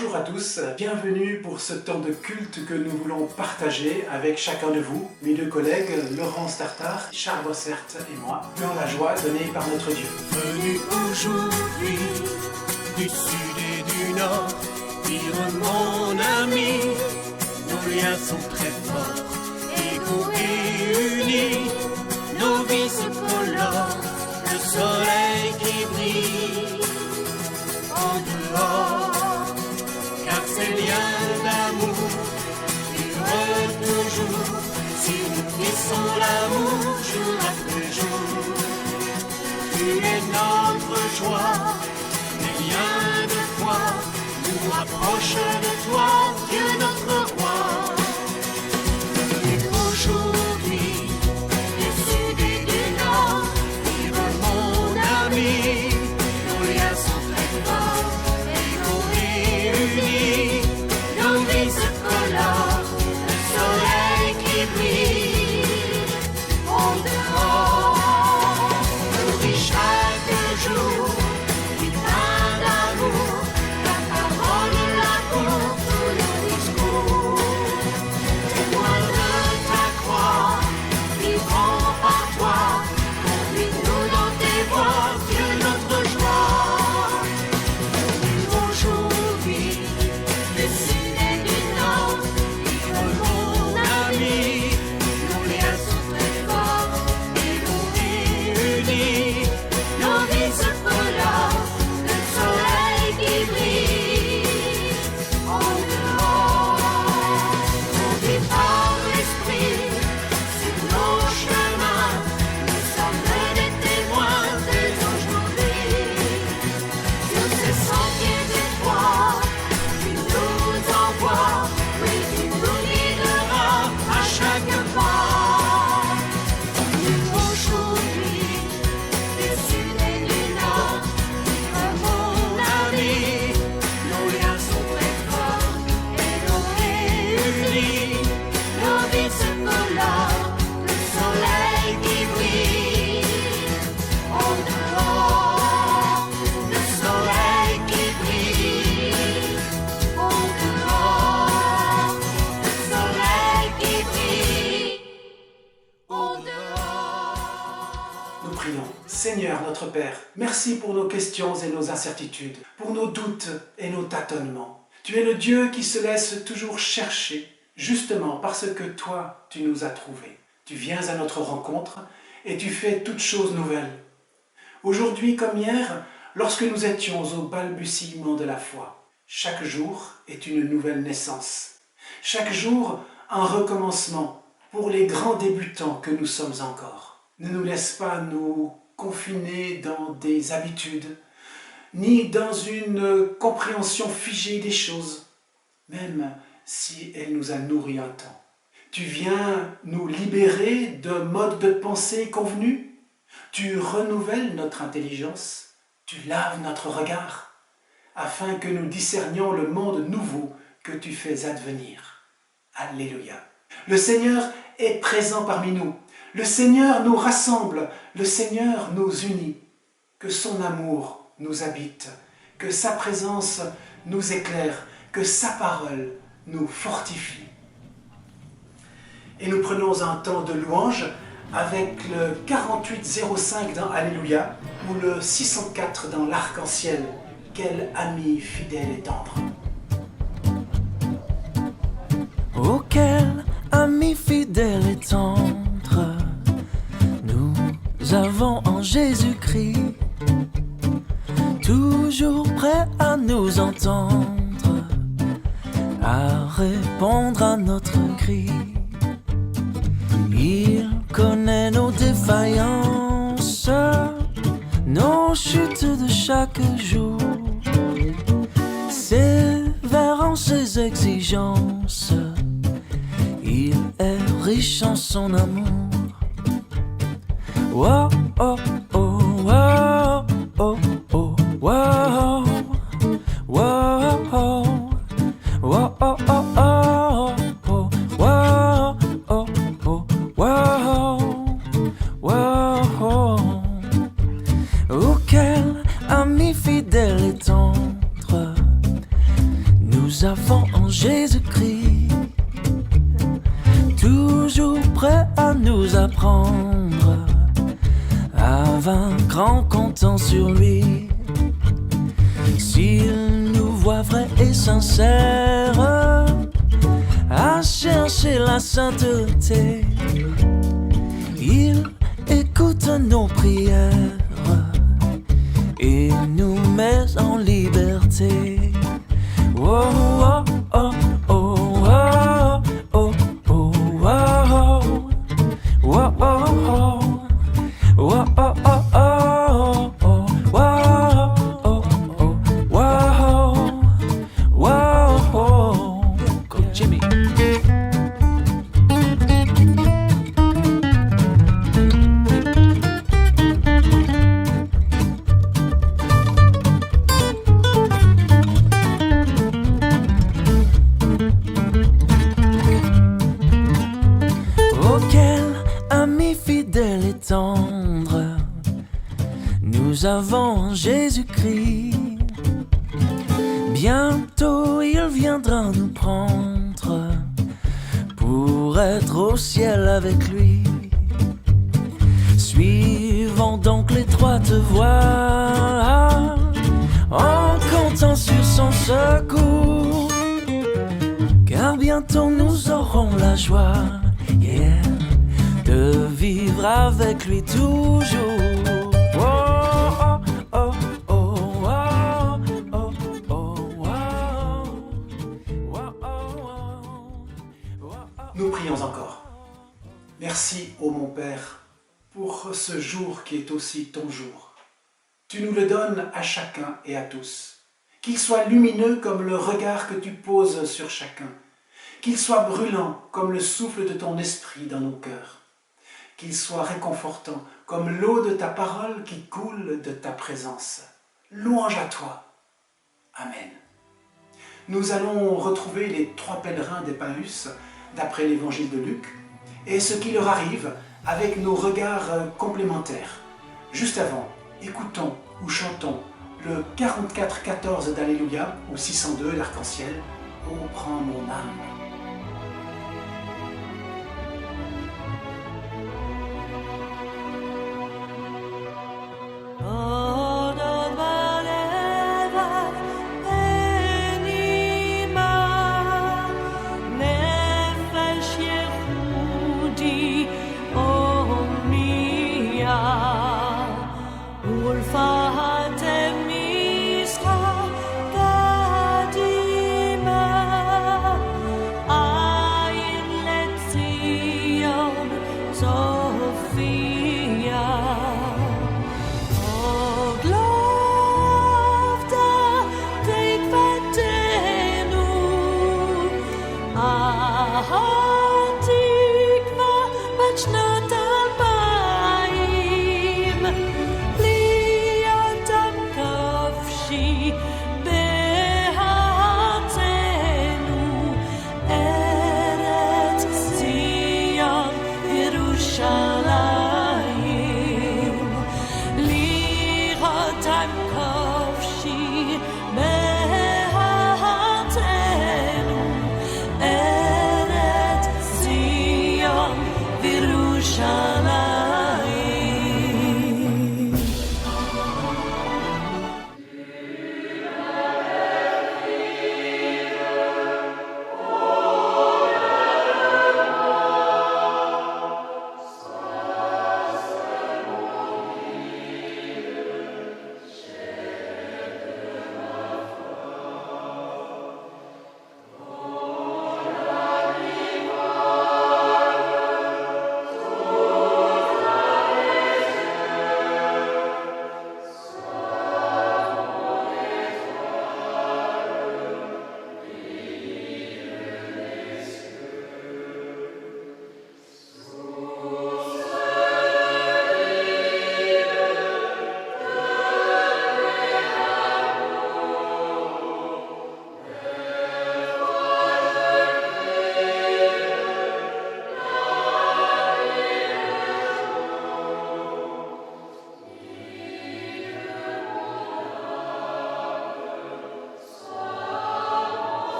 Bonjour à tous, bienvenue pour ce temps de culte que nous voulons partager avec chacun de vous, mes deux collègues Laurence Tartare, Charles Bossert et moi, dans la joie donnée par notre Dieu. Venu aujourd'hui du sud et du nord, dire mon ami, nos liens sont très forts, égaux et unis, nos vies se colorent, le soleil qui brille en dehors, car ces liens d'amour durent toujours, si nous vivons l'amour jour après jour. Tu es notre joie, les liens de foi nous rapprochent de toi, Dieu notre roi. Et aujourd'hui, du sud et du nord, vive mon ami, nos liens sont très forts, égaux et unis, nos vies se colorent, le soleil qui brille en dehors. Chaque jour, une fin d'amour, ta parole là pour tous nos discours. Témoin de ta croix, vivant par toi, conduis-nous dans tes voies, Dieu notre joie. Aujourd'hui, du sud et du nord, vive mon ami, nos liens sont très forts, égaux et unis. Nos vies se colorent, le soleil qui brille en dehors. Conduits par l'esprit sur nos chemins, nous sommes des témoins des aujourd'hui. Sur ces sentiers étroits, tu nous envoies, oui tu nous guideras à chaque pas. Aujourd'hui, du sud et du nord, vive mon ami, nos liens sont très forts, égaux et unis, nos vies se colorent, le soleil qui brille en dehors, le soleil qui brille en dehors, le soleil qui brille en dehors. Nous prions. Seigneur notre Père, merci pour nos questions et nos incertitudes, pour nos doutes et nos tâtonnements. Tu es le Dieu qui se laisse toujours chercher, justement parce que toi, tu nous as trouvés. Tu viens à notre rencontre et tu fais toutes choses nouvelles. Aujourd'hui comme hier, lorsque nous étions au balbutiement de la foi, chaque jour est une nouvelle naissance. Chaque jour, un recommencement pour les grands débutants que nous sommes encore. Ne nous laisse pas nous confiner dans des habitudes, ni dans une compréhension figée des choses, même si elle nous a nourris un temps. Tu viens nous libérer de modes de pensée convenus, tu renouvelles notre intelligence, tu laves notre regard, afin que nous discernions le monde nouveau que tu fais advenir. Alléluia. Le Seigneur est présent parmi nous. Le Seigneur nous rassemble, le Seigneur nous unit. Que son amour nous habite, que sa présence nous éclaire, que sa parole nous fortifie. Et nous prenons un temps de louange avec le 4805 dans Alléluia ou le 604 dans l'Arc-en-Ciel. Quel ami fidèle et tendre. Oh, quel ami fidèle et tendre nous avons en Jésus-Christ, toujours prêt à nous entendre, à répondre à notre cri. Il connaît nos défaillances, nos chutes de chaque jour, sévère en ses exigences. Il est riche en son amour. Wow, oh, oh, wow, oh, oh, wow, wow, oh, wow, oh, oh, oh, oh, wow, oh, oh, wow, wow. Oh, quel ami fidèle et tendre Nous avons en Jésus-Christ, toujours prêt à nous apprendre à vaincre en comptant sur lui. S'il nous voit vrais et sincères à chercher la sainteté, il écoute nos prières et nous met en liberté. Oh, oh, oh, oh, oh, oh, oh, oh, oh, oh, oh. Whoa, oh, oh, oh, oh, whoa, oh, oh, whoa, whoa, go Jimmy. Oh, quel ami fidèle et tendre nous avons en Jésus-Christ. Bientôt il viendra nous prendre pour être au ciel avec lui. Suivons donc l'étroite voie en comptant sur son secours, car bientôt nous aurons la joie, yeah, de vivre avec lui toujours. Oh, oh, oh, oh, oh, oh, oh. Nous prions encore. Merci, ô mon Père, pour ce jour qui est aussi ton jour. Tu nous le donnes à chacun et à tous. Qu'il soit lumineux comme le regard que tu poses sur chacun. Qu'il soit brûlant comme le souffle de ton esprit dans nos cœurs. Qu'il soit réconfortant comme l'eau de ta parole qui coule de ta présence. Louange à toi. Amen. Nous allons retrouver les 3 pèlerins d'Emmaüs d'après l'évangile de Luc et ce qui leur arrive avec nos regards complémentaires. Juste avant, écoutons ou chantons le 44-14 d'Alléluia ou 602 d'Arc-en-Ciel. Ô prends mon âme.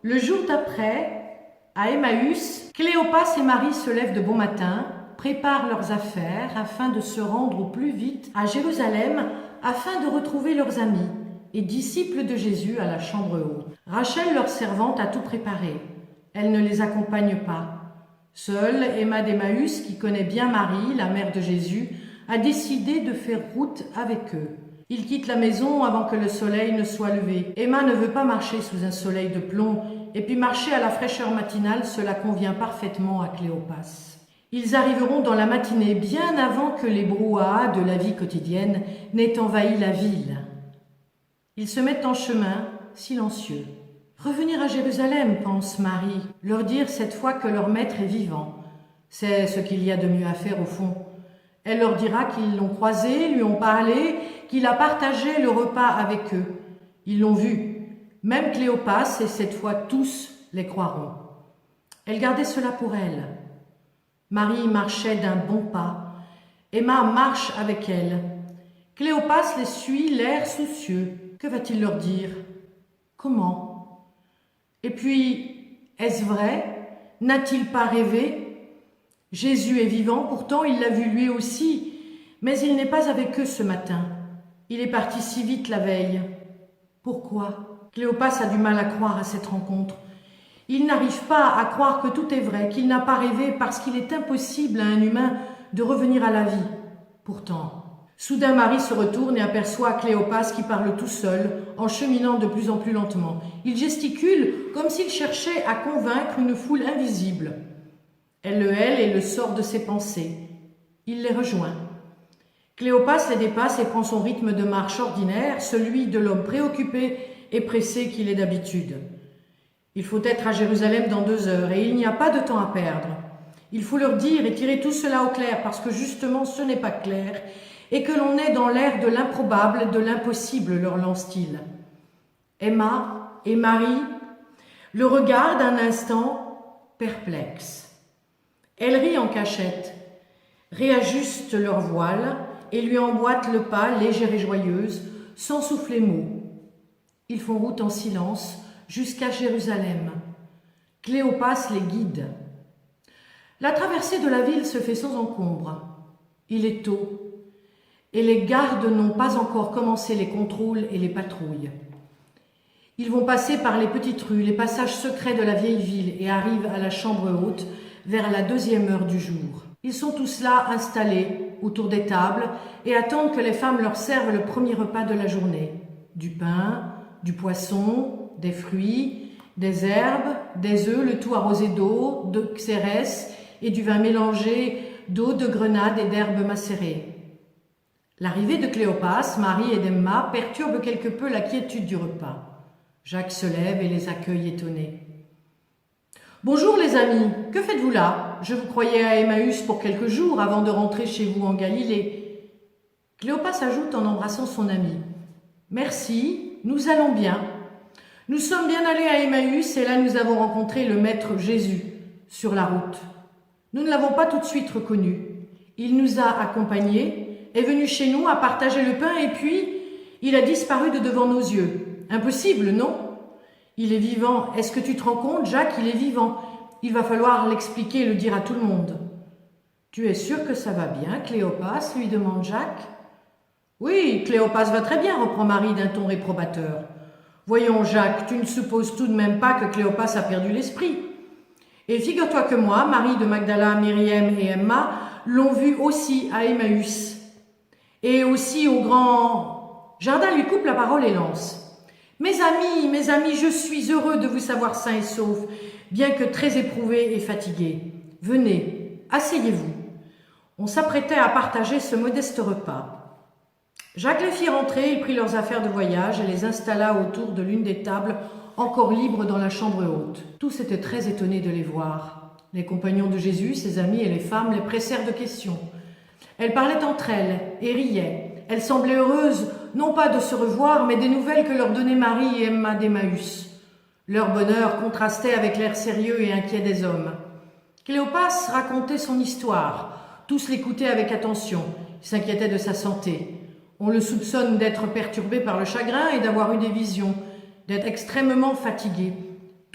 Le jour d'après, à Emmaüs, Cléopas et Marie se lèvent de bon matin, préparent leurs affaires afin de se rendre au plus vite à Jérusalem afin de retrouver leurs amis et disciples de Jésus à la chambre haute. Rachel, leur servante, a tout préparé. Elle ne les accompagne pas. Seule Emma d'Emmaüs, qui connaît bien Marie, la mère de Jésus, a décidé de faire route avec eux. Ils quittent la maison avant que le soleil ne soit levé. Emma ne veut pas marcher sous un soleil de plomb, et puis marcher à la fraîcheur matinale, cela convient parfaitement à Cléopas. Ils arriveront dans la matinée, bien avant que les brouhahas de la vie quotidienne n'aient envahi la ville. Ils se mettent en chemin, silencieux. Revenir à Jérusalem, pense Marie, leur dire cette fois que leur maître est vivant. C'est ce qu'il y a de mieux à faire au fond. Elle leur dira qu'ils l'ont croisé, lui ont parlé, qu'il a partagé le repas avec eux. Ils l'ont vu. Même Cléopas et cette fois tous les croiront. Elle gardait cela pour elle. Marie marchait d'un bon pas. Emma marche avec elle. Cléopas les suit, l'air soucieux. Que va-t-il leur dire? Comment? Et puis, est-ce vrai? N'a-t-il pas rêvé? Jésus est vivant, pourtant il l'a vu lui aussi, mais il n'est pas avec eux ce matin. Il est parti si vite la veille. Pourquoi? Cléopas a du mal à croire à cette rencontre. Il n'arrive pas à croire que tout est vrai, qu'il n'a pas rêvé parce qu'il est impossible à un humain de revenir à la vie. Pourtant, soudain Marie se retourne et aperçoit Cléopas qui parle tout seul, en cheminant de plus en plus lentement. Il gesticule comme s'il cherchait à convaincre une foule invisible. Elle le hèle et le sort de ses pensées. Il les rejoint. Cléopas les dépasse et prend son rythme de marche ordinaire, celui de l'homme préoccupé et pressé qu'il est d'habitude. Il faut être à Jérusalem dans 2 heures et il n'y a pas de temps à perdre. Il faut leur dire et tirer tout cela au clair parce que justement ce n'est pas clair et que l'on est dans l'ère de l'improbable, de l'impossible, leur lance-t-il. Emma et Marie le regardent un instant, perplexes. Elle rit en cachette, réajuste leur voile et lui emboîte le pas, légère et joyeuse, sans souffler mot. Ils font route en silence jusqu'à Jérusalem. Cléopas les guide. La traversée de la ville se fait sans encombre. Il est tôt et les gardes n'ont pas encore commencé les contrôles et les patrouilles. Ils vont passer par les petites rues, les passages secrets de la vieille ville et arrivent à la chambre haute vers la 2e heure du jour. Ils sont tous là installés autour des tables et attendent que les femmes leur servent le premier repas de la journée. Du pain, du poisson, des fruits, des herbes, des œufs, le tout arrosé d'eau, de xérès et du vin mélangé d'eau de grenade et d'herbes macérées. L'arrivée de Cléopas, Marie et d'Emma perturbe quelque peu la quiétude du repas. Jacques se lève et les accueille étonné. « Bonjour les amis, que faites-vous là? Je vous croyais à Emmaüs pour quelques jours avant de rentrer chez vous en Galilée. » Cléopas ajoute en embrassant son ami. « Merci, nous allons bien. Nous sommes bien allés à Emmaüs et là nous avons rencontré le maître Jésus sur la route. Nous ne l'avons pas tout de suite reconnu. Il nous a accompagnés, est venu chez nous, a partagé le pain et puis il a disparu de devant nos yeux. Impossible, non? Il est vivant. Est-ce que tu te rends compte, Jacques, il est vivant. Il va falloir l'expliquer et le dire à tout le monde. »« Tu es sûr que ça va bien, Cléopas ?» lui demande Jacques. « Oui, Cléopas va très bien, reprend Marie d'un ton réprobateur. Voyons, Jacques, tu ne supposes tout de même pas que Cléopas a perdu l'esprit. Et figure-toi que moi, Marie de Magdala, Myriam et Emma l'ont vu aussi à Emmaüs. Et aussi au grand... » Jardin lui coupe la parole et lance. « Mes amis, je suis heureux de vous savoir sains et saufs, bien que très éprouvés et fatigués. Venez, asseyez-vous. » On s'apprêtait à partager ce modeste repas. Jacques les fit rentrer, il prit leurs affaires de voyage et les installa autour de l'une des tables encore libres dans la chambre haute. Tous étaient très étonnés de les voir. Les compagnons de Jésus, ses amis et les femmes les pressèrent de questions. Elles parlaient entre elles et riaient. Elles semblaient heureuses, non pas de se revoir, mais des nouvelles que leur donnaient Marie et Emma d'Emmaüs. Leur bonheur contrastait avec l'air sérieux et inquiet des hommes. Cléopas racontait son histoire. Tous l'écoutaient avec attention. Ils s'inquiétaient de sa santé. On le soupçonne d'être perturbé par le chagrin et d'avoir eu des visions, d'être extrêmement fatigué.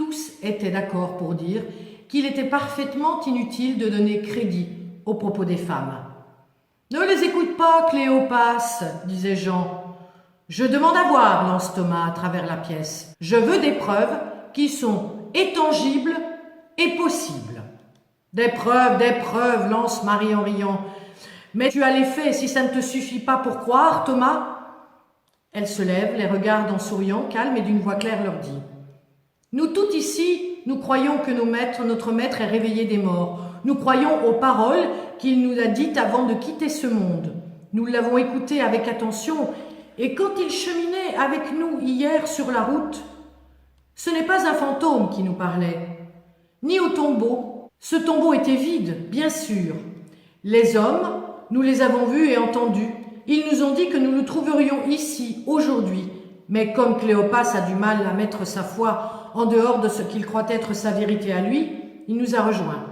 Tous étaient d'accord pour dire qu'il était parfaitement inutile de donner crédit aux propos des femmes. « Ne les écoute pas, Cléopas, disait Jean. Je demande à voir, lance Thomas à travers la pièce. Je veux des preuves qui sont étangibles et possibles. Des preuves, lance Marie en riant. Mais tu as les faits si ça ne te suffit pas pour croire, Thomas. Elle se lève, les regarde en souriant, calme et d'une voix claire leur dit. Nous tous ici, nous croyons que notre maître est réveillé des morts. Nous croyons aux paroles qu'il nous a dites avant de quitter ce monde. Nous l'avons écouté avec attention et quand il cheminait avec nous hier sur la route, ce n'est pas un fantôme qui nous parlait, ni au tombeau. Ce tombeau était vide, bien sûr. Les hommes, nous les avons vus et entendus. Ils nous ont dit que nous nous trouverions ici, aujourd'hui. Mais comme Cléopas a du mal à mettre sa foi en dehors de ce qu'il croit être sa vérité à lui, il nous a rejoints.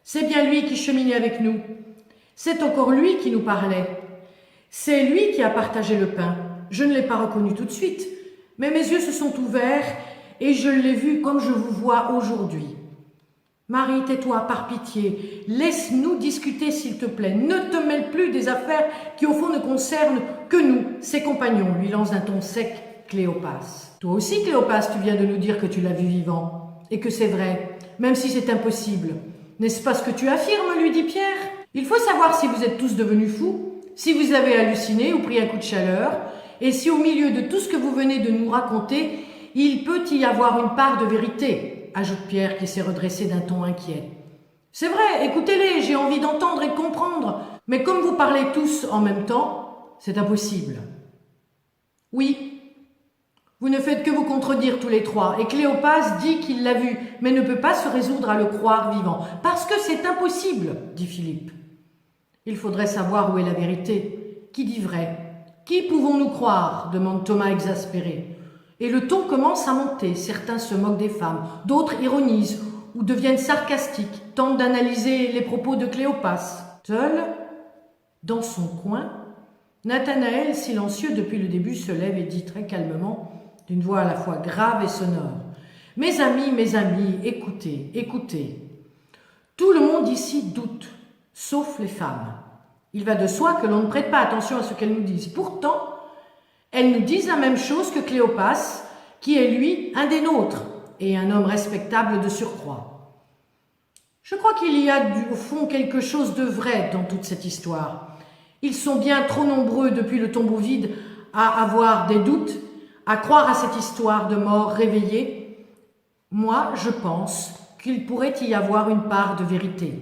C'est bien lui qui cheminait avec nous. C'est encore lui qui nous parlait. C'est lui qui a partagé le pain. Je ne l'ai pas reconnu tout de suite, mais mes yeux se sont ouverts et je l'ai vu comme je vous vois aujourd'hui. Marie, tais-toi, par pitié. Laisse-nous discuter, s'il te plaît. Ne te mêle plus des affaires qui, au fond, ne concernent que nous, ses compagnons, lui lance d'un ton sec Cléopas. Toi aussi, Cléopas, tu viens de nous dire que tu l'as vu vivant, et que c'est vrai, même si c'est impossible. N'est-ce pas ce que tu affirmes, lui dit Pierre? Il faut savoir si vous êtes tous devenus fous, si vous avez halluciné ou pris un coup de chaleur, et si au milieu de tout ce que vous venez de nous raconter, il peut y avoir une part de vérité, ajoute Pierre qui s'est redressé d'un ton inquiet. C'est vrai, écoutez-les, j'ai envie d'entendre et de comprendre, mais comme vous parlez tous en même temps, c'est impossible. Oui, vous ne faites que vous contredire tous les trois, et Cléopas dit qu'il l'a vu, mais ne peut pas se résoudre à le croire vivant, parce que c'est impossible, dit Philippe. Il faudrait savoir où est la vérité. Qui dit vrai? Qui pouvons-nous croire? Demande Thomas exaspéré. Et le ton commence à monter. Certains se moquent des femmes, d'autres ironisent ou deviennent sarcastiques, tentent d'analyser les propos de Cléopas. Seul, dans son coin, Nathanaël, silencieux depuis le début, se lève et dit très calmement, d'une voix à la fois grave et sonore. « Mes amis, écoutez, écoutez. Tout le monde ici doute, sauf les femmes. Il va de soi que l'on ne prête pas attention à ce qu'elles nous disent. Pourtant, elles nous disent la même chose que Cléopas, qui est lui un des nôtres, et un homme respectable de surcroît. Je crois qu'il y a au fond quelque chose de vrai dans toute cette histoire. Ils sont bien trop nombreux depuis le tombeau vide à avoir des doutes, à croire à cette histoire de mort réveillée. Moi, je pense qu'il pourrait y avoir une part de vérité.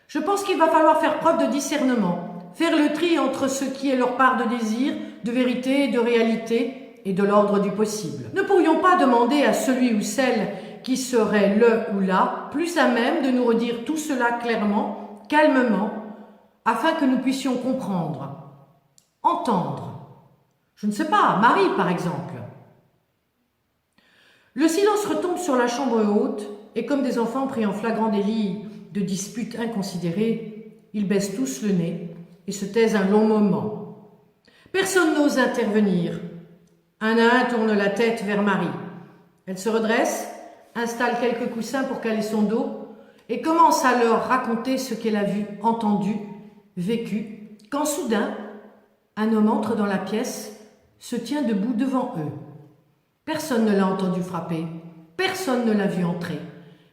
Je pense qu'il va falloir faire preuve de discernement, faire le tri entre ce qui est leur part de désir, de vérité, de réalité et de l'ordre du possible. Ne pourrions pas demander à celui ou celle qui serait le ou la plus à même de nous redire tout cela clairement, calmement, afin que nous puissions comprendre, entendre. Je ne sais pas, Marie par exemple. Le silence retombe sur la chambre haute et comme des enfants pris en flagrant délit de disputes inconsidérées, ils baissent tous le nez et se taisent un long moment. Personne n'ose intervenir. Un à un tourne la tête vers Marie. Elle se redresse, installe quelques coussins pour caler son dos et commence à leur raconter ce qu'elle a vu, entendu, vécu, quand soudain, un homme entre dans la pièce, se tient debout devant eux. Personne ne l'a entendu frapper, personne ne l'a vu entrer.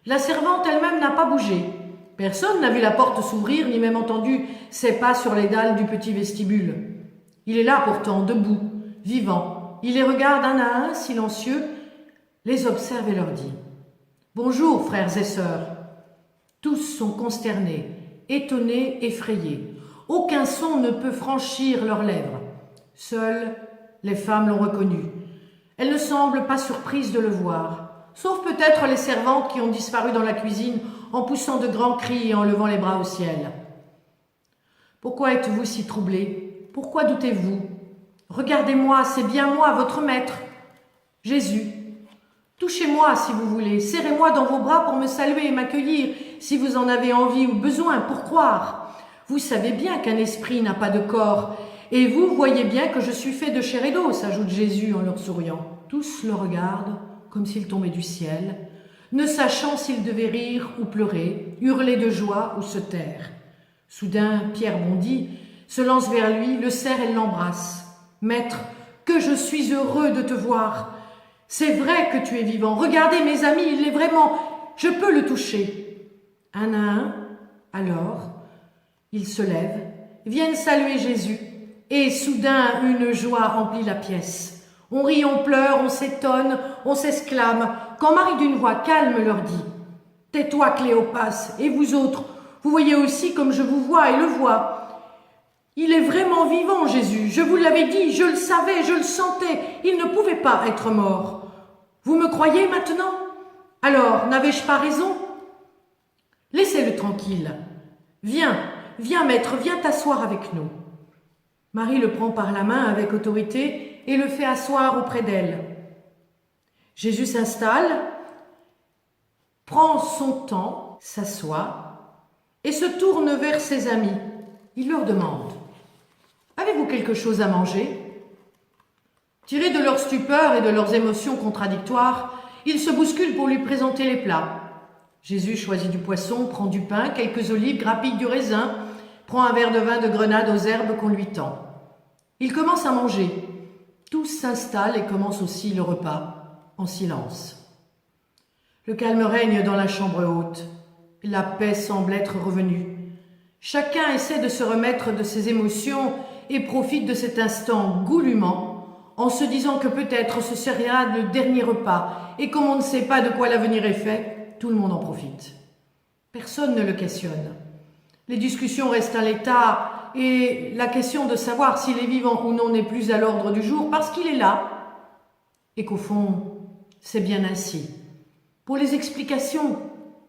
La servante elle-même n'a pas bougé. Personne n'a vu la porte s'ouvrir, ni même entendu ses pas sur les dalles du petit vestibule. Il est là pourtant, debout, vivant. Il les regarde un à un, silencieux, les observe et leur dit « Bonjour, frères et sœurs ». Tous sont consternés, étonnés, effrayés. Aucun son ne peut franchir leurs lèvres. Seules les femmes l'ont reconnu. Elles ne semblent pas surprises de le voir, sauf peut-être les servantes qui ont disparu dans la cuisine en poussant de grands cris et en levant les bras au ciel. « Pourquoi êtes-vous si troublés? Pourquoi doutez-vous? Regardez-moi, c'est bien moi, votre maître, Jésus. Touchez-moi si vous voulez, serrez-moi dans vos bras pour me saluer et m'accueillir si vous en avez envie ou besoin pour croire. Vous savez bien qu'un esprit n'a pas de corps, et vous voyez bien que je suis fait de chair et d'os, ajoute Jésus en leur souriant. Tous le regardent comme s'il tombait du ciel, ne sachant s'il devait rire ou pleurer, hurler de joie ou se taire. Soudain, Pierre bondit, se lance vers lui, le serre et l'embrasse. « Maître, que je suis heureux de te voir. C'est vrai que tu es vivant. Regardez mes amis, il est vraiment... Je peux le toucher. » Un à un, alors, ils se lèvent, viennent saluer Jésus, et soudain une joie emplit la pièce. On rit, on pleure, on s'étonne, on s'exclame, quand Marie d'une voix calme leur dit « Tais-toi, Cléopas, et vous autres, vous voyez aussi comme je vous vois et le vois. Il est vraiment vivant, Jésus, je vous l'avais dit, je le savais, je le sentais, il ne pouvait pas être mort. Vous me croyez maintenant? Alors, n'avais-je pas raison? Laissez-le tranquille. Viens, viens, maître, viens t'asseoir avec nous. » Marie le prend par la main avec autorité et le fait asseoir auprès d'elle. Jésus s'installe, prend son temps, s'assoit et se tourne vers ses amis. Il leur demande « Avez-vous quelque chose à manger ?» Tirés de leur stupeur et de leurs émotions contradictoires, ils se bousculent pour lui présenter les plats. Jésus choisit du poisson, prend du pain, quelques olives, grappille du raisin, prend un verre de vin de Grenade aux herbes qu'on lui tend. Il commence à manger. Tous s'installent et commencent aussi le repas, en silence. Le calme règne dans la chambre haute. La paix semble être revenue. Chacun essaie de se remettre de ses émotions et profite de cet instant goulûment, en se disant que peut-être ce sera le dernier repas, et comme on ne sait pas de quoi l'avenir est fait, tout le monde en profite. Personne ne le questionne. Les discussions restent à l'état, et la question de savoir s'il est vivant ou non n'est plus à l'ordre du jour, parce qu'il est là, et qu'au fond, c'est bien ainsi. Pour les explications,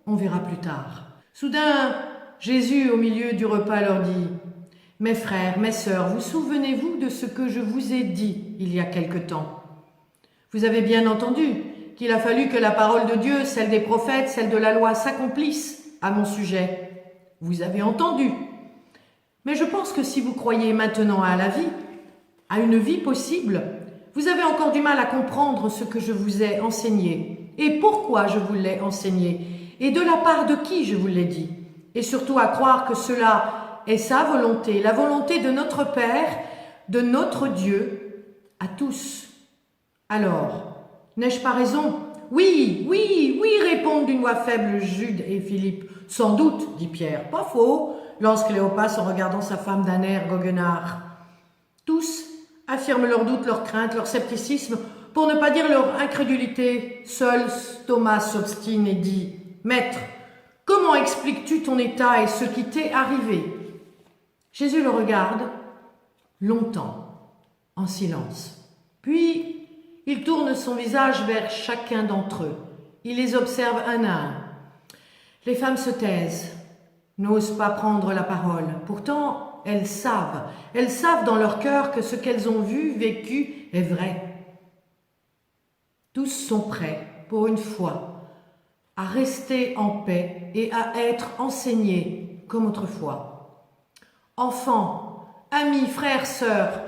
on verra plus tard. Soudain, Jésus, au milieu du repas, leur dit « Mes frères, mes sœurs, vous souvenez-vous de ce que je vous ai dit il y a quelque temps? Vous avez bien entendu qu'il a fallu que la parole de Dieu, celle des prophètes, celle de la loi s'accomplisse à mon sujet. Vous avez entendu. Mais je pense que si vous croyez maintenant à la vie, à une vie possible, vous avez encore du mal à comprendre ce que je vous ai enseigné et pourquoi je vous l'ai enseigné et de la part de qui je vous l'ai dit, et surtout à croire que cela est sa volonté, la volonté de notre Père, de notre Dieu, à tous. Alors, n'ai-je pas raison? Oui, oui, oui, répondent d'une voix faible Jude et Philippe. Sans doute, dit Pierre. Pas faux, lance Cléopas en regardant sa femme d'un air goguenard. Tous affirment leurs doutes, leurs craintes, leur scepticisme, pour ne pas dire leur incrédulité. Seul Thomas s'obstine et dit « Maître, comment expliques-tu ton état et ce qui t'est arrivé ?» Jésus le regarde longtemps, en silence. Puis, il tourne son visage vers chacun d'entre eux. Il les observe un à un. Les femmes se taisent, n'osent pas prendre la parole. Pourtant, elles savent dans leur cœur que ce qu'elles ont vu, vécu, est vrai. Tous sont prêts, pour une fois, à rester en paix et à être enseignés comme autrefois. Enfants, amis, frères, sœurs,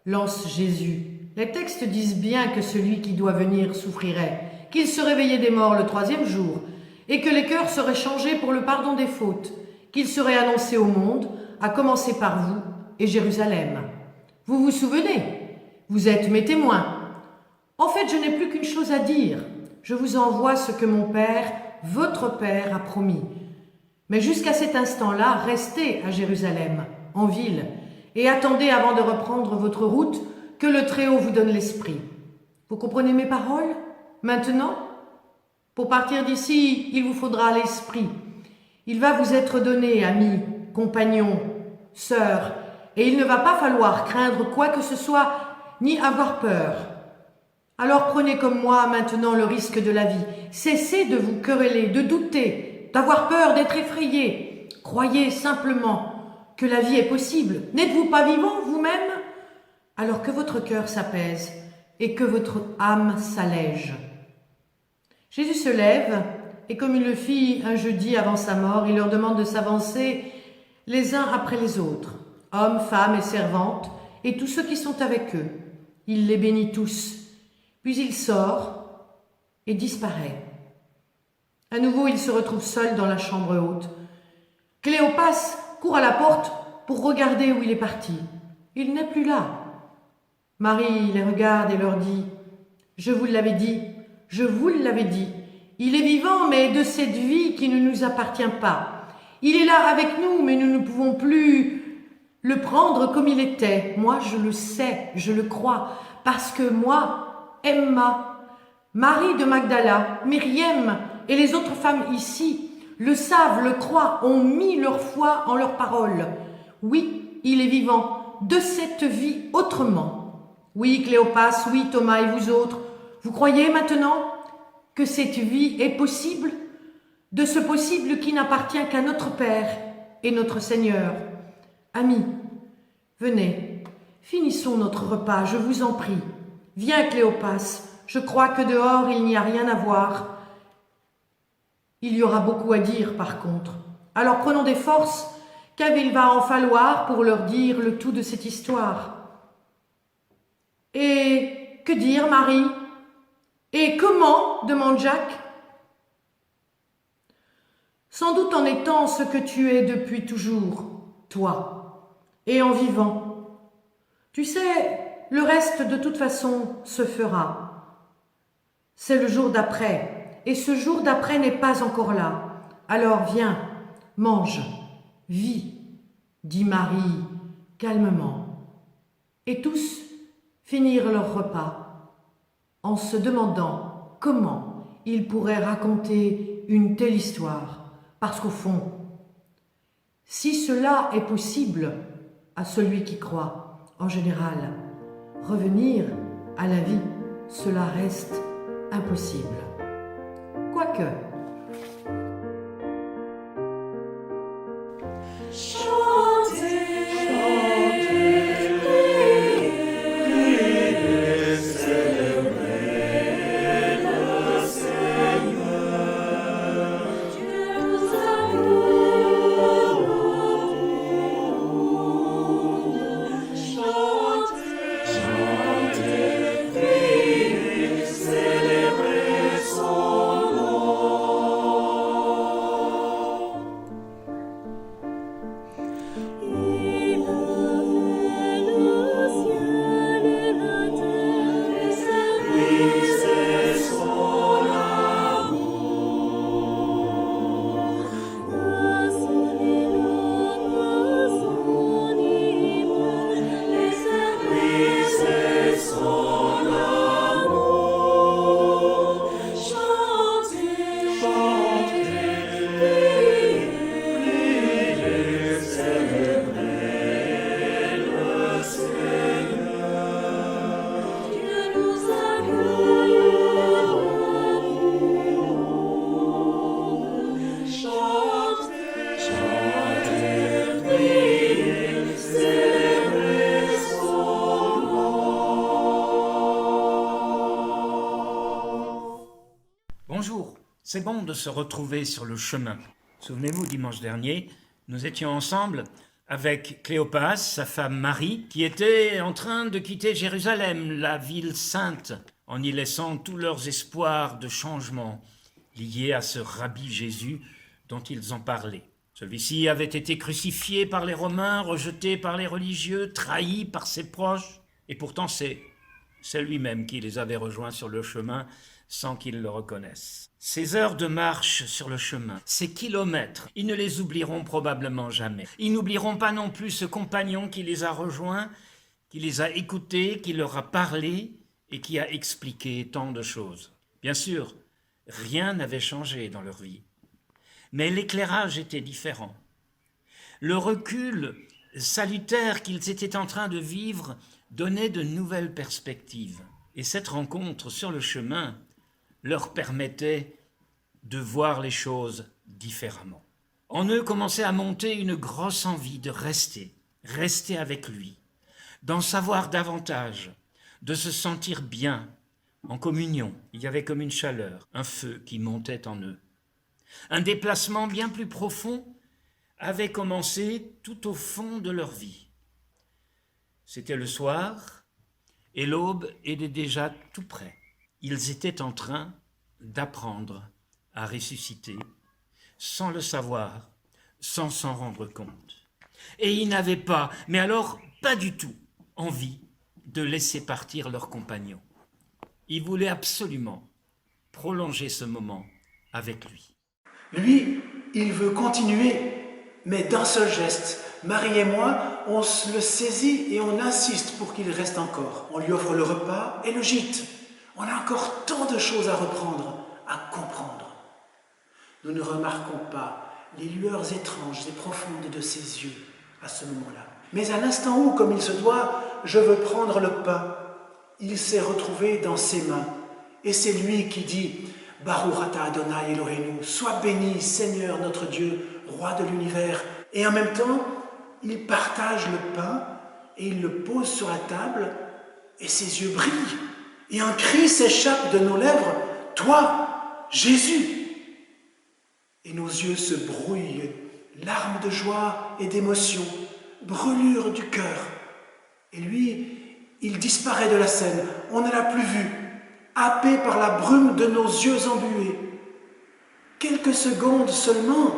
lance Jésus. Les textes disent bien que celui qui doit venir souffrirait, qu'il se réveillait des morts le 3e jour, et que les cœurs seraient changés pour le pardon des fautes, qu'il serait annoncé au monde, à commencer par vous et Jérusalem. Vous vous souvenez? Vous êtes mes témoins. En fait, je n'ai plus qu'une chose à dire. Je vous envoie ce que mon Père, votre Père, a promis. Mais jusqu'à cet instant-là, restez à Jérusalem, en ville, et attendez avant de reprendre votre route que le Très-Haut vous donne l'esprit. Vous comprenez mes paroles? Maintenant? Pour partir d'ici, il vous faudra l'esprit. Il va vous être donné, amis, compagnons, sœurs, et il ne va pas falloir craindre quoi que ce soit, ni avoir peur. Alors prenez comme moi maintenant le risque de la vie. Cessez de vous quereller, de douter, d'avoir peur, d'être effrayé. Croyez simplement que la vie est possible. N'êtes-vous pas vivant vous-même? Alors que votre cœur s'apaise et que votre âme s'allège. Jésus se lève et comme il le fit un jeudi avant sa mort, il leur demande de s'avancer les uns après les autres, hommes, femmes et servantes, et tous ceux qui sont avec eux. Il les bénit tous. Puis il sort et disparaît. À nouveau, il se retrouve seul dans la chambre haute. Cléopas court à la porte pour regarder où il est parti. Il n'est plus là. Marie les regarde et leur dit « Je vous l'avais dit, je vous l'avais dit. Il est vivant, mais de cette vie qui ne nous appartient pas. Il est là avec nous, mais nous ne pouvons plus le prendre comme il était. Moi, je le sais, je le crois, parce que moi, Emma, Marie de Magdala, Myriam et les autres femmes ici le savent, le croient, ont mis leur foi en leurs paroles. Oui, il est vivant, de cette vie autrement. Oui, Cléopas, oui, Thomas et vous autres, vous croyez maintenant que cette vie est possible, de ce possible qui n'appartient qu'à notre Père et notre Seigneur. Amis, venez, finissons notre repas, je vous en prie. Viens, Cléopas, je crois que dehors il n'y a rien à voir. Il y aura beaucoup à dire par contre. Alors prenons des forces, car il va en falloir pour leur dire le tout de cette histoire. Et que dire, Marie ? Et comment ? Demande Jacques. Sans doute en étant ce que tu es depuis toujours, toi, et en vivant. Tu sais, le reste de toute façon se fera. C'est le jour d'après, et ce jour d'après n'est pas encore là. Alors viens, mange, vis, dit Marie calmement. Et tous finirent leur repas, en se demandant comment ils pourraient raconter une telle histoire. Parce qu'au fond, si cela est possible à celui qui croit, en général, revenir à la vie, cela reste impossible. Quoique, Bonjour, c'est bon de se retrouver sur le chemin. Souvenez-vous, dimanche dernier, nous étions ensemble avec Cléopas, sa femme Marie, qui étaient en train de quitter Jérusalem, la ville sainte, en y laissant tous leurs espoirs de changement liés à ce rabbi Jésus dont ils ont parlé. Celui-ci avait été crucifié par les Romains, rejeté par les religieux, trahi par ses proches, et pourtant c'est lui-même qui les avait rejoints sur le chemin sans qu'ils le reconnaissent. Ces heures de marche sur le chemin, ces kilomètres, ils ne les oublieront probablement jamais. Ils n'oublieront pas non plus ce compagnon qui les a rejoints, qui les a écoutés, qui leur a parlé et qui a expliqué tant de choses. Bien sûr, rien n'avait changé dans leur vie, mais l'éclairage était différent. Le recul salutaire qu'ils étaient en train de vivre donnait de nouvelles perspectives. Et cette rencontre sur le chemin leur permettait de voir les choses différemment. En eux commençait à monter une grosse envie de rester avec lui, d'en savoir davantage, de se sentir bien, en communion. Il y avait comme une chaleur, un feu qui montait en eux. Un déplacement bien plus profond avait commencé tout au fond de leur vie. C'était le soir, et l'aube était déjà tout près. Ils étaient en train d'apprendre a ressuscité, sans le savoir, sans s'en rendre compte. Et ils n'avaient pas, mais alors pas du tout, envie de laisser partir leurs compagnons. Ils voulaient absolument prolonger ce moment avec lui. Lui, il veut continuer, mais d'un seul geste. Marie et moi, on le saisit et on insiste pour qu'il reste encore. On lui offre le repas et le gîte. On a encore tant de choses à reprendre, à comprendre. Nous ne remarquons pas les lueurs étranges et profondes de ses yeux à ce moment-là. Mais à l'instant où, comme il se doit, je veux prendre le pain, il s'est retrouvé dans ses mains. Et c'est lui qui dit « Baruch atah Adonai Eloheinu, sois béni, Seigneur notre Dieu, roi de l'univers. » Et en même temps, il partage le pain et il le pose sur la table et ses yeux brillent. Et un cri s'échappe de nos lèvres « Toi, Jésus !» Et nos yeux se brouillent, larmes de joie et d'émotion, brûlure du cœur. Et lui, il disparaît de la scène, on ne l'a plus vu, happé par la brume de nos yeux embués. Quelques secondes seulement,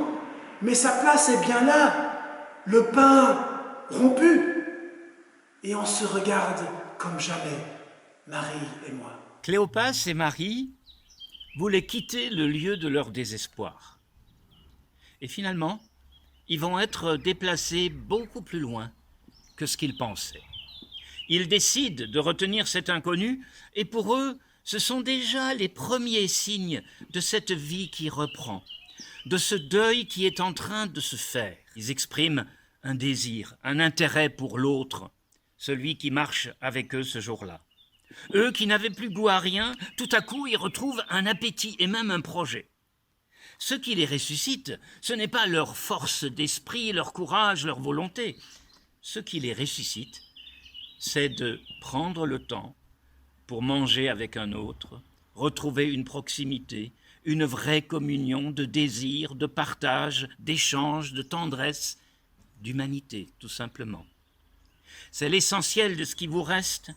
mais sa place est bien là, le pain rompu. Et on se regarde comme jamais, Marie et moi. Cléopas et Marie voulaient quitter le lieu de leur désespoir. Et finalement, ils vont être déplacés beaucoup plus loin que ce qu'ils pensaient. Ils décident de retenir cet inconnu et pour eux, ce sont déjà les premiers signes de cette vie qui reprend, de ce deuil qui est en train de se faire. Ils expriment un désir, un intérêt pour l'autre, celui qui marche avec eux ce jour-là. Eux qui n'avaient plus goût à rien, tout à coup, ils retrouvent un appétit et même un projet. Ce qui les ressuscite, ce n'est pas leur force d'esprit, leur courage, leur volonté. Ce qui les ressuscite, c'est de prendre le temps pour manger avec un autre, retrouver une proximité, une vraie communion de désir, de partage, d'échange, de tendresse, d'humanité, tout simplement. C'est l'essentiel de ce qui vous reste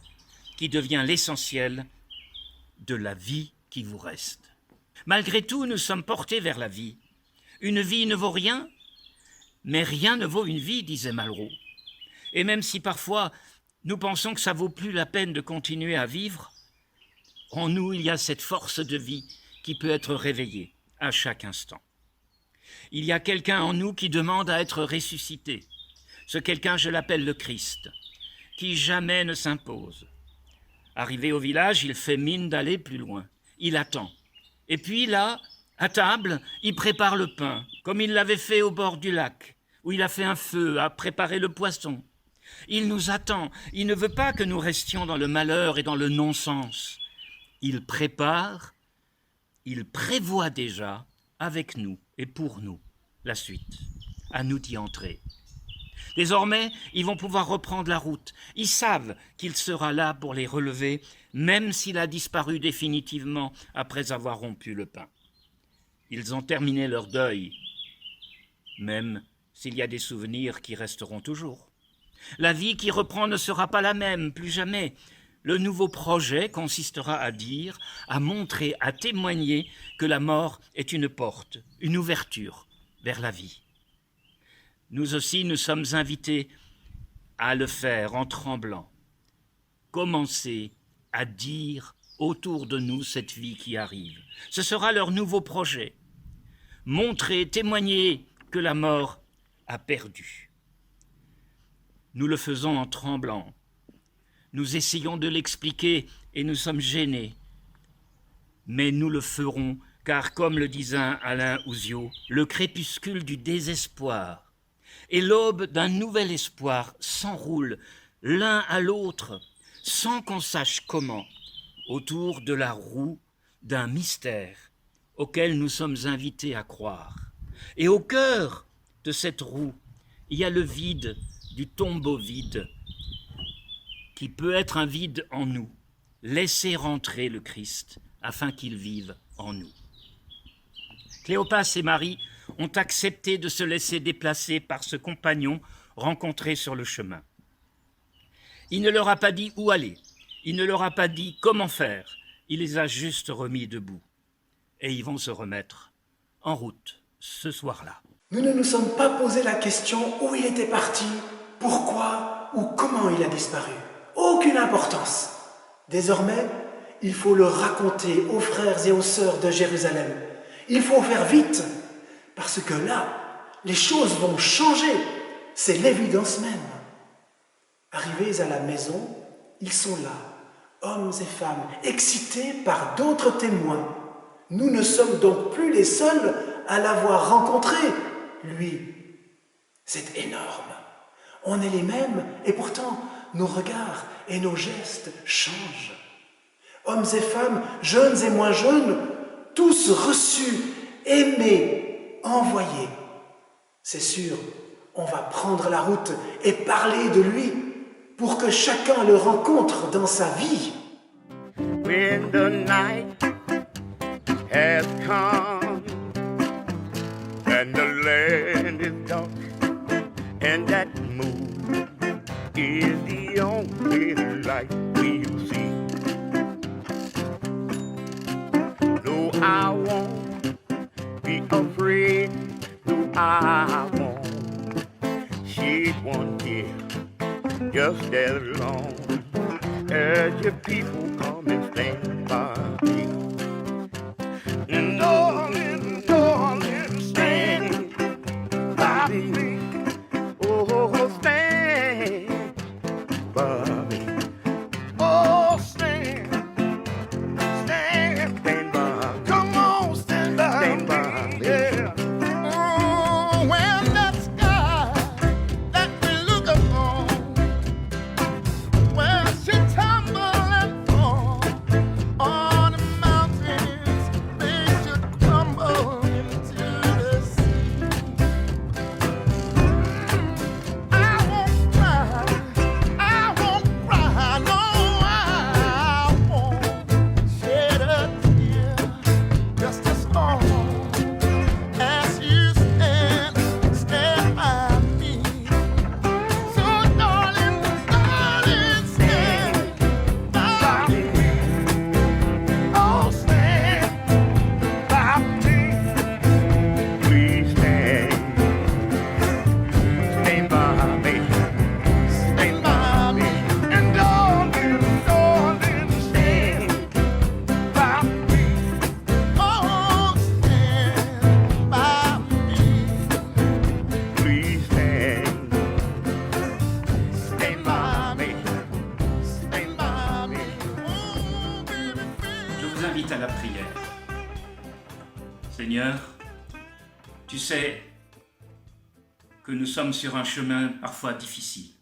qui devient l'essentiel de la vie qui vous reste. Malgré tout, nous sommes portés vers la vie. Une vie ne vaut rien, mais rien ne vaut une vie, disait Malraux. Et même si parfois nous pensons que ça vaut plus la peine de continuer à vivre, en nous il y a cette force de vie qui peut être réveillée à chaque instant. Il y a quelqu'un en nous qui demande à être ressuscité. Ce quelqu'un, je l'appelle le Christ, qui jamais ne s'impose. Arrivé au village, il fait mine d'aller plus loin. Il attend. Et puis là, à table, il prépare le pain, comme il l'avait fait au bord du lac, où il a fait un feu, a préparé le poisson. Il nous attend, il ne veut pas que nous restions dans le malheur et dans le non-sens. Il prépare, il prévoit déjà, avec nous et pour nous, la suite. À nous d'y entrer. Désormais, ils vont pouvoir reprendre la route. Ils savent qu'il sera là pour les relever, même s'il a disparu définitivement après avoir rompu le pain. Ils ont terminé leur deuil, même s'il y a des souvenirs qui resteront toujours. La vie qui reprend ne sera pas la même, plus jamais. Le nouveau projet consistera à dire, à montrer, à témoigner que la mort est une porte, une ouverture vers la vie. Nous aussi, nous sommes invités à le faire en tremblant. Commencer à dire autour de nous cette vie qui arrive. Ce sera leur nouveau projet. Montrer, témoigner que la mort a perdu. Nous le faisons en tremblant. Nous essayons de l'expliquer et nous sommes gênés. Mais nous le ferons, car comme le disait Alain Ouzio, le crépuscule du désespoir et l'aube d'un nouvel espoir s'enroulent l'un à l'autre, sans qu'on sache comment, autour de la roue d'un mystère auquel nous sommes invités à croire. Et au cœur de cette roue, il y a le vide du tombeau vide, qui peut être un vide en nous. Laissez rentrer le Christ afin qu'il vive en nous. Cléopas et Marie ont accepté de se laisser déplacer par ce compagnon rencontré sur le chemin. Il ne leur a pas dit où aller, il ne leur a pas dit comment faire, il les a juste remis debout. Et ils vont se remettre en route ce soir-là. Nous ne nous sommes pas posé la question où il était parti, pourquoi ou comment il a disparu. Aucune importance. Désormais, il faut le raconter aux frères et aux sœurs de Jérusalem. Il faut faire vite, parce que là, les choses vont changer. C'est l'évidence même. Arrivés à la maison, ils sont là, hommes et femmes, excités par d'autres témoins. Nous ne sommes donc plus les seuls à l'avoir rencontré, lui. C'est énorme. On est les mêmes et pourtant nos regards et nos gestes changent. Hommes et femmes, jeunes et moins jeunes, tous reçus, aimés, envoyés. C'est sûr, on va prendre la route et parler de lui pour que chacun le rencontre dans sa vie. When the night has come and the land is dark and that moon is the only light we'll see. No, I won't be afraid. No, I won't shed one tear. Just as long as your people come and stand by me. And darling, darling, stand by me. Oh, stand by me. Oh, stand by me. Come on, stand by me. Yeah. Oh, when that sky that we look upon, well, she tumble and fall on the mountains, they should crumble into the sea. I won't cry, no, I won't shed a tear, just as long as you stand by me. So darling, darling, stand by me. Oh, stand by me. Please stand by me. Stand by me. And darling, darling, stand by me. Oh, stand by me. Please stand by me. Stand by me. Oh, baby, Je vous invite à la prière. Seigneur, tu sais que nous sommes sur un chemin parfois difficile.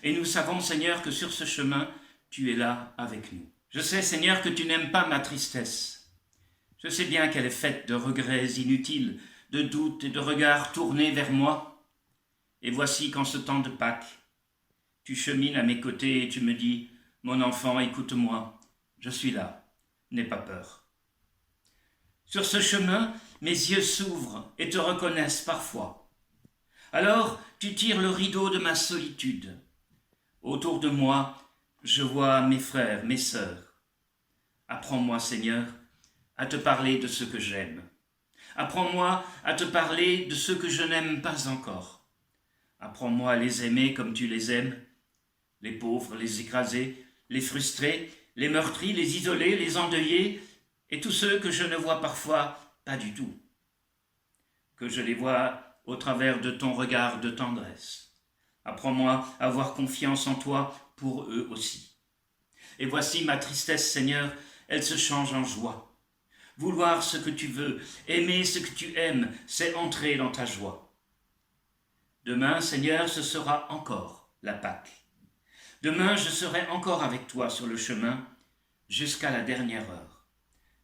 Et nous savons, Seigneur, que sur ce chemin, tu es là avec nous. Je sais, Seigneur, que tu n'aimes pas ma tristesse. Je sais bien qu'elle est faite de regrets inutiles, de doutes et de regards tournés vers moi. Et voici qu'en ce temps de Pâques, tu chemines à mes côtés et tu me dis « Mon enfant, écoute-moi, je suis là, n'aie pas peur. » Sur ce chemin, mes yeux s'ouvrent et te reconnaissent parfois. Alors, tu tires le rideau de ma solitude. Autour de moi, je vois mes frères, mes sœurs. Apprends-moi, Seigneur, à te parler de ce que j'aime. Apprends-moi à te parler de ce que je n'aime pas encore. Apprends-moi à les aimer comme tu les aimes, les pauvres, les écrasés, les frustrés, les meurtris, les isolés, les endeuillés, et tous ceux que je ne vois parfois pas du tout. Que je les vois au travers de ton regard de tendresse. Apprends-moi à avoir confiance en toi pour eux aussi. Et voici ma tristesse, Seigneur, elle se change en joie. Vouloir ce que tu veux, aimer ce que tu aimes, c'est entrer dans ta joie. Demain, Seigneur, ce sera encore la Pâque. Demain, je serai encore avec toi sur le chemin jusqu'à la dernière heure.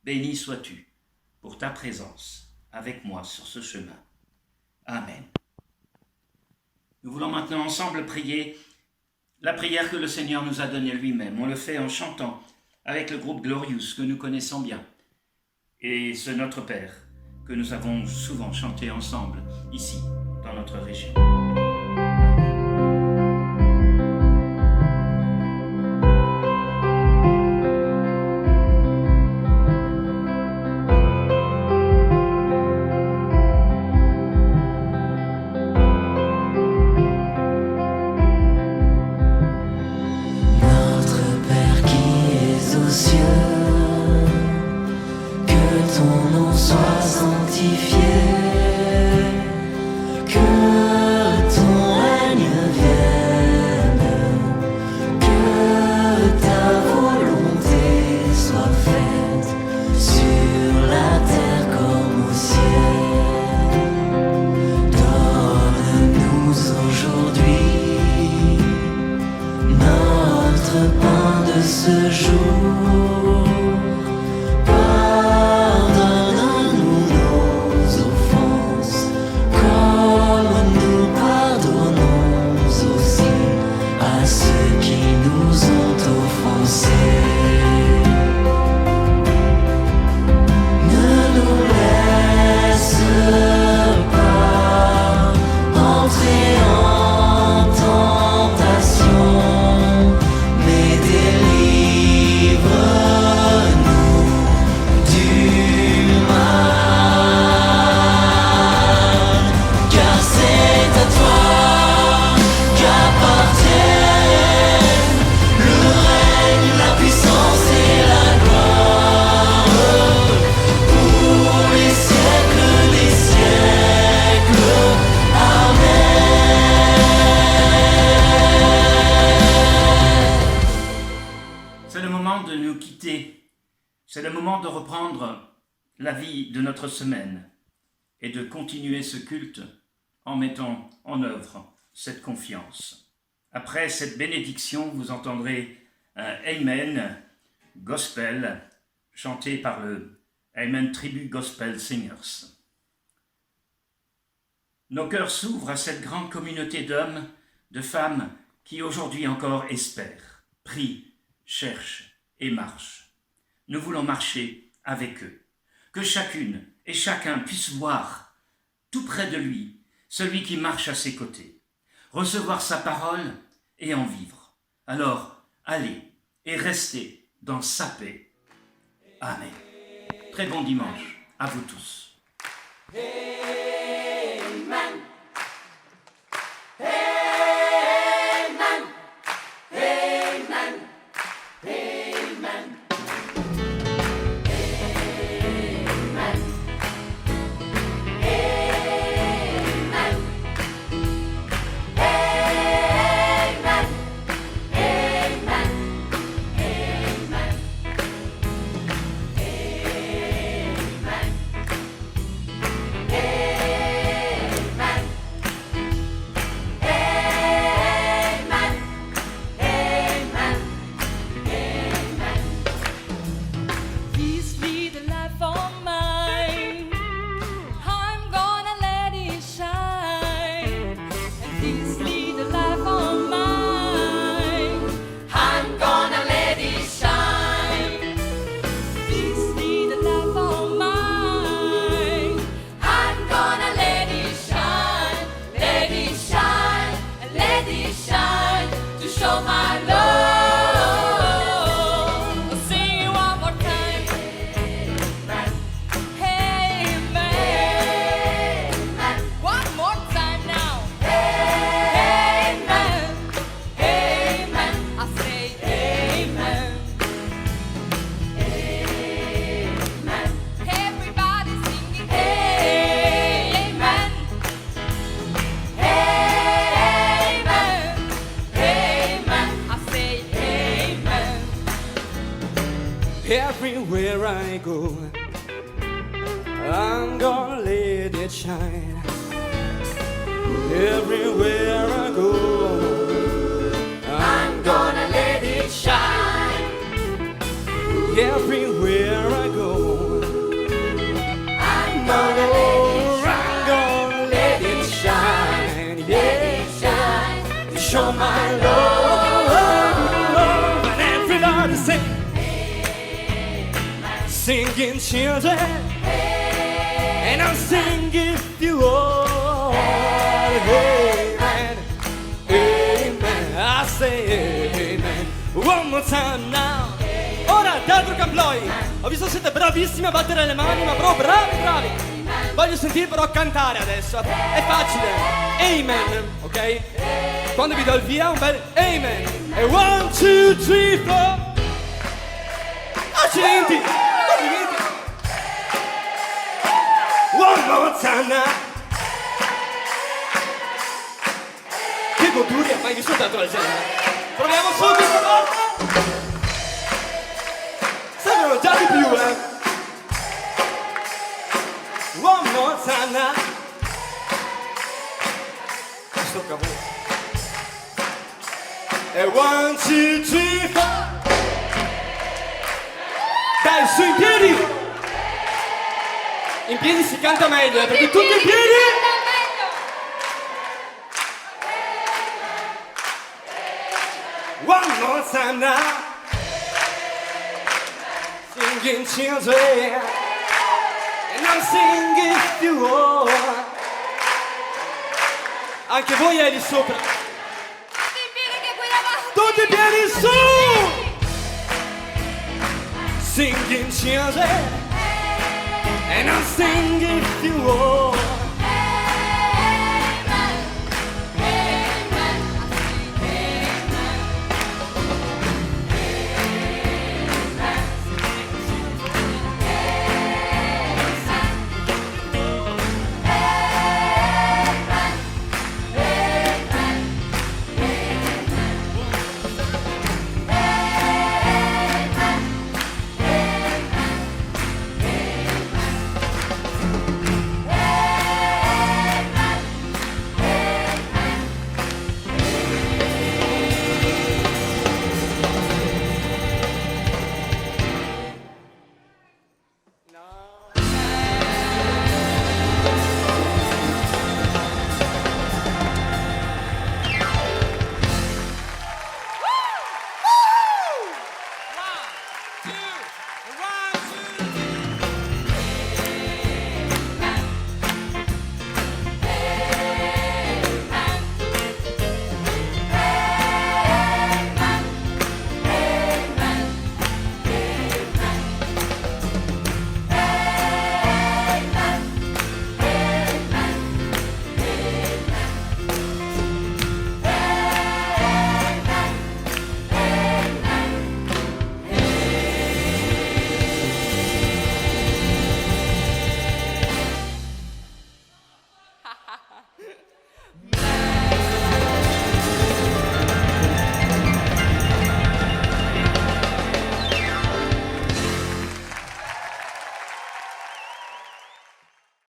Béni sois-tu pour ta présence avec moi sur ce chemin. Amen. Nous voulons maintenant ensemble prier la prière que le Seigneur nous a donnée lui-même. On le fait en chantant avec le groupe Glorious que nous connaissons bien. Et ce Notre Père que nous avons souvent chanté ensemble ici dans notre région. sanctifié. Que ton règne vienne, que ta volonté soit faite sur la terre comme au ciel. Donne-nous aujourd'hui notre pain de ce jour. Pardonne-nous nos offenses, comme nous pardonnons aussi à ceux qui nous ont offensés. Ne nous laisse pas entrer en tentation, mais délivre-nous du mal. Car c'est à toi qu'appartiennent le règne, la puissance et la gloire pour les siècles des siècles. C'est le moment de nous quitter. C'est le moment de reprendre la vie de notre semaine et de continuer ce culte en mettant en œuvre cette confiance. Après cette bénédiction, vous entendrez un Amen Gospel chanté par le Amen Tribute Gospel Singers. Nos cœurs s'ouvrent à cette grande communauté d'hommes, de femmes qui aujourd'hui encore espèrent, prient, cherchent et marchent. Nous voulons marcher avec eux. Que chacune et chacun puisse voir tout près de lui celui qui marche à ses côtés, recevoir sa parole et en vivre. Alors, allez et restez dans sa paix. Amen. Très bon dimanche à vous tous. This little life of mine, I'm gonna let it shine. And this little life of mine, I'm gonna let it shine. This little life of mine, I'm gonna let it shine, let it shine, let it shine to show my love. I'll sing it one more time. Amen. One more time now. Amen. Amen. I say amen. Amen. Everybody singing amen. Amen. Amen. I say amen. Everywhere I go, I'm gonna let it shine. Everywhere I go, I'm gonna let it shine. Everywhere I go, I'm gonna let it shine. Yeah, show my love. And everybody sing. Singing children, and I'm singing you all. Amen, amen. I say amen. One more time now. Ora, teatro Camploi. Ho visto siete bravissimi a battere le mani, ma proprio bravi. Voglio sentirvi però cantare adesso. È facile. Amen, ok? Quando vi do il via, un bel amen. E 1, 2, 3, 4. Accidenti! Complimenti! One more time now. Che cultura, mai visto tanto la gente. Proviamo subito una volta. Sembrano già di più, One more time now. Sto cavolo. E 1, 2, 3, 4. Dai, su in piedi! In piedi si canta meglio, perché tutti in piedi! One more time now. Singing children. And I'm singing you all. Anche voi lì sopra. Tutti in piedi su! Singing children. And I'm singing you all.